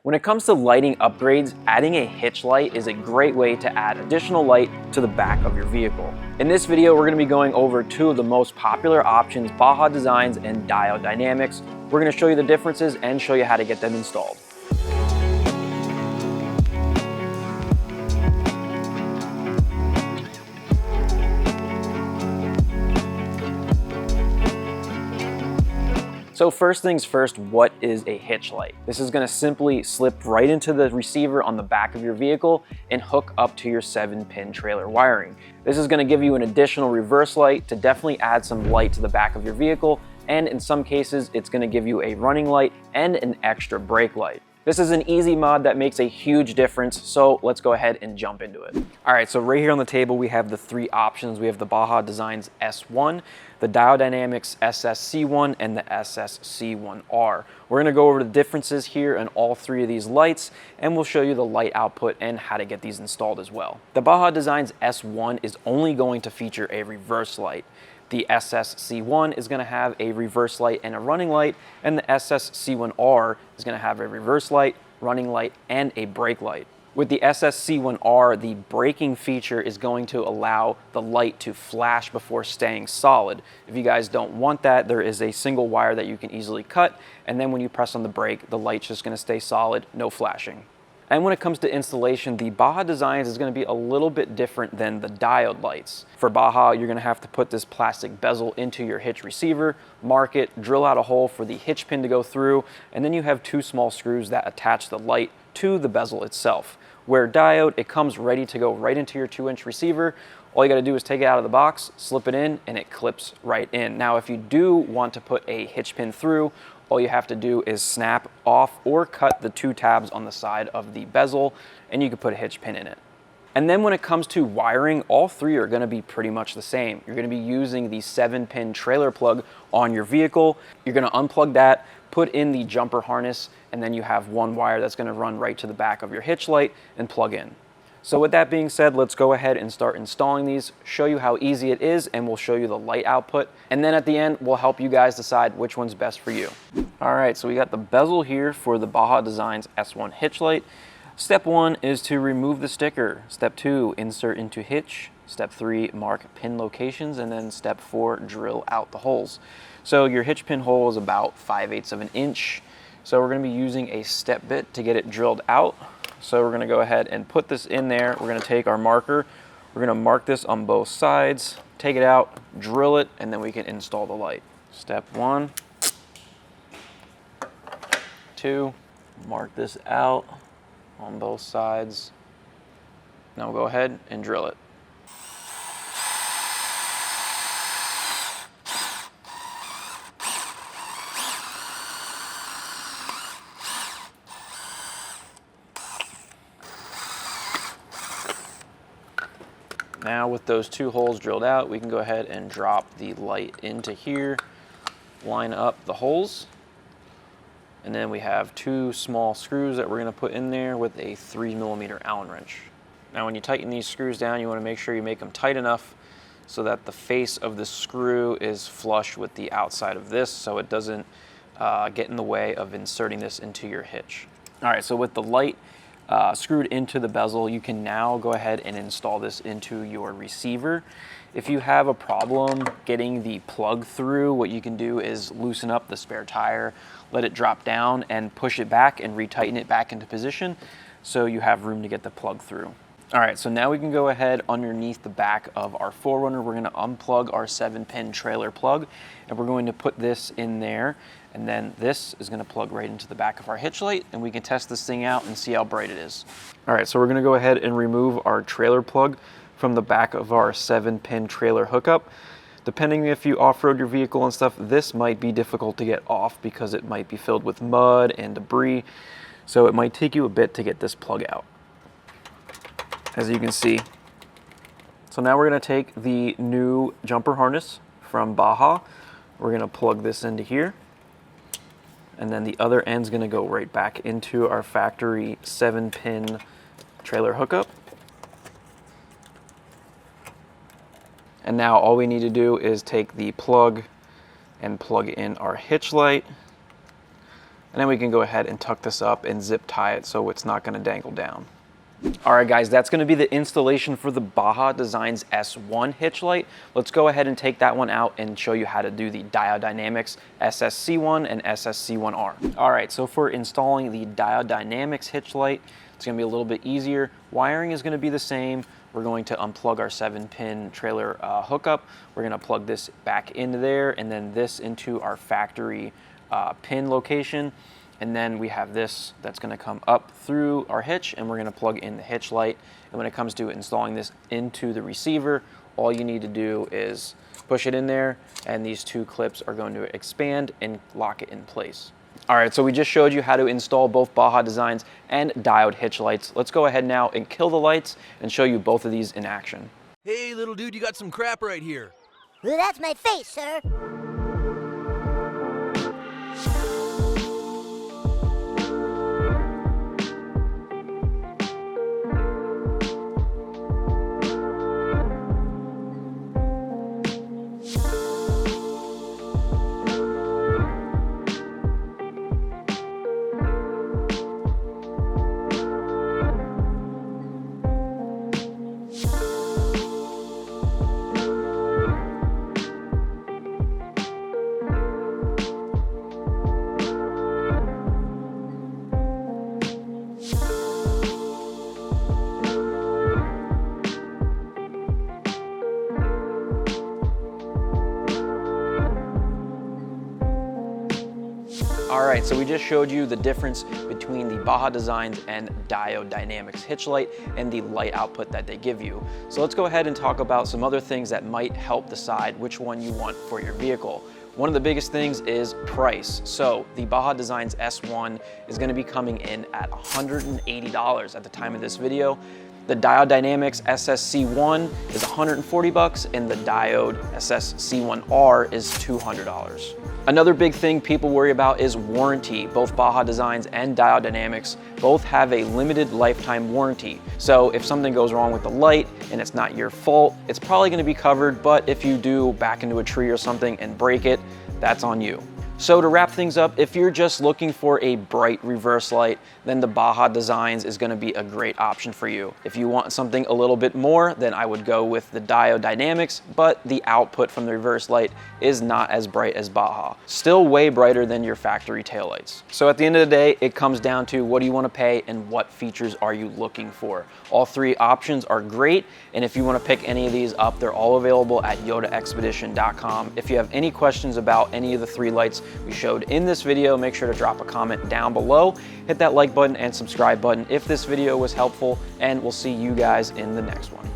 When it comes to lighting upgrades, adding a hitch light is a great way to add additional light to the back of your vehicle. In this video, we're going to be going over two of the most popular options, Baja Designs and Diode Dynamics. We're going to show you the differences and show you how to get them installed. So first things first, what is a hitch light? This is gonna simply slip right into the receiver on the back of your vehicle and hook up to your 7-pin trailer wiring. This is gonna give you an additional reverse light to definitely add some light to the back of your vehicle, and in some cases, it's gonna give you a running light and an extra brake light. This is an easy mod that makes a huge difference, so let's go ahead and jump into it. All right, so right here on the table, we have the three options. We have the Baja Designs S1, the Diode Dynamics SSC1, and the SSC1R. We're gonna go over the differences here in all three of these lights, and we'll show you the light output and how to get these installed as well. The Baja Designs S1 is only going to feature a reverse light. The SSC1 is going to have a reverse light and a running light, and the SSC1R is going to have a reverse light, running light, and a brake light. With the SSC1R, the braking feature is going to allow the light to flash before staying solid. If you guys don't want that, there is a single wire that you can easily cut, and then when you press on the brake, the light's just going to stay solid, no flashing. And when it comes to installation, the Baja Designs is going to be a little bit different than the Diode lights. For Baja, you're going to have to put this plastic bezel into your hitch receiver, mark it, drill out a hole for the hitch pin to go through, and then you have two small screws that attach the light to the bezel itself. Where Diode, it comes ready to go right into your 2-inch receiver. All you got to do is take it out of the box, slip it in, and it clips right in. Now, if you do want to put a hitch pin through, all you have to do is snap off or cut the 2 tabs on the side of the bezel, and you can put a hitch pin in it. And then when it comes to wiring, all three are going to be pretty much the same. You're going to be using the 7-pin trailer plug on your vehicle. You're going to unplug that, put in the jumper harness, and then you have one wire that's going to run right to the back of your hitch light and plug in. So with that being said, let's go ahead and start installing these, show you how easy it is, and we'll show you the light output. And then at the end, we'll help you guys decide which one's best for you. All right, so we got the bezel here for the Baja Designs S1 hitch light. Step 1 is to remove the sticker. Step 2, insert into hitch. Step 3, mark pin locations. And then step 4, drill out the holes. So your hitch pin hole is about 5/8 of an inch. So we're gonna be using a step bit to get it drilled out. So we're gonna go ahead and put this in there. We're gonna take our marker. We're gonna mark this on both sides, take it out, drill it, and then we can install the light. Step 1, 2, mark this out on both sides. Now we'll go ahead and drill it. Now with those 2 holes drilled out, we can go ahead and drop the light into here, line up the holes, and then we have 2 small screws that we're going to put in there with a 3mm Allen wrench. Now when you tighten these screws down, you want to make sure you make them tight enough so that the face of the screw is flush with the outside of this so it doesn't get in the way of inserting this into your hitch. All right, so with the light screwed into the bezel, you can now go ahead and install this into your receiver. If you have a problem getting the plug through, what you can do is loosen up the spare tire, let it drop down, and push it back and retighten it back into position so you have room to get the plug through. All right, so now we can go ahead underneath the back of our 4Runner. We're going to unplug our 7-pin trailer plug, and we're going to put this in there, and then this is going to plug right into the back of our hitch light, and we can test this thing out and see how bright it is. All right, so we're going to go ahead and remove our trailer plug from the back of our 7-pin trailer hookup. Depending if you off-road your vehicle and stuff, this might be difficult to get off because it might be filled with mud and debris, so it might take you a bit to get this plug out, as you can see. So now we're going to take the new jumper harness from Baja. We're going to plug this into here, and then the other end's going to go right back into our factory 7-pin trailer hookup. And now all we need to do is take the plug and plug in our hitch light, And then we can go ahead and tuck this up and zip tie it so it's not gonna dangle down. All right guys, that's gonna be the installation for the Baja Designs S1 hitch light. Let's go ahead and take that one out and show you how to do the Diode Dynamics SSC1 and SSC1R. All right, so for installing the Diode Dynamics hitch light, it's gonna be a little bit easier. Wiring is gonna be the same. We're going to unplug our 7-pin trailer hookup. We're gonna plug this back into there and then this into our factory pin location. And then we have this that's gonna come up through our hitch and we're gonna plug in the hitch light. And when it comes to installing this into the receiver, all you need to do is push it in there and these two clips are going to expand and lock it in place. All right, so we just showed you how to install both Baja Designs and Diode hitch lights. Let's go ahead now and kill the lights and show you both of these in action. Hey, little dude, you got some crap right here. Well, that's my face, sir. All right, so we just showed you the difference between the Baja Designs and Diode Dynamics hitch light and the light output that they give you. So let's go ahead and talk about some other things that might help decide which one you want for your vehicle. One of the biggest things is price. So the Baja Designs S1 is gonna be coming in at $180 at the time of this video. The Diode Dynamics SSC1 is $140 and the Diode SSC1R is $200. Another big thing people worry about is warranty. Both Baja Designs and Diode Dynamics both have a limited lifetime warranty. So if something goes wrong with the light and it's not your fault, it's probably gonna be covered, but if you do back into a tree or something and break it, that's on you. So to wrap things up, if you're just looking for a bright reverse light, then the Baja Designs is gonna be a great option for you. If you want something a little bit more, then I would go with the Diode Dynamics, but the output from the reverse light is not as bright as Baja. Still way brighter than your factory taillights. So at the end of the day, it comes down to what do you wanna pay and what features are you looking for. All three options are great, and if you wanna pick any of these up, they're all available at YotaXpedition.com. If you have any questions about any of the three lights we showed in this video, make sure to drop a comment down below, hit that like button and subscribe button if this video was helpful, and we'll see you guys in the next one.